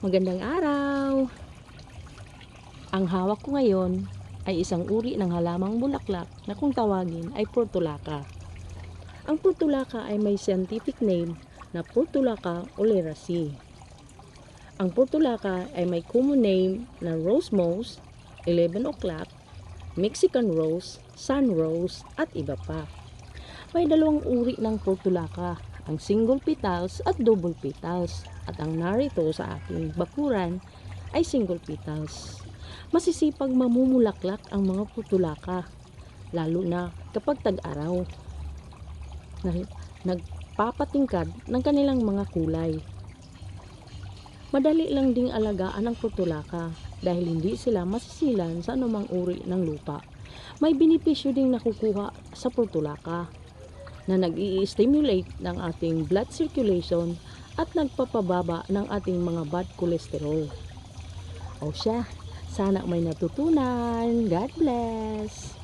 Magandang araw! Ang hawak ko ngayon ay isang uri ng halamang bulaklak na kung tawagin ay portulaca. Ang portulaca ay may scientific name na Portulaca oleracea. Ang portulaca ay may common name na rose moss, 11 o'clock, Mexican rose, sun rose at iba pa. May dalawang uri ng portulaca, ang single petals at double petals, at ang narito sa aking bakuran ay single petals. Masisipag mamumulaklak ang mga portulaca, lalo na kapag tag-araw. Nagpapatingkad ng kanilang mga kulay. Madali lang ding alagaan ang portulaca dahil hindi sila masisilan sa anumang uri ng lupa. May benepisyo ding nakukuha sa portulaca na nag-i-stimulate ng ating blood circulation at nagpapababa ng ating mga bad cholesterol. O siya, sana may natutunan. God bless!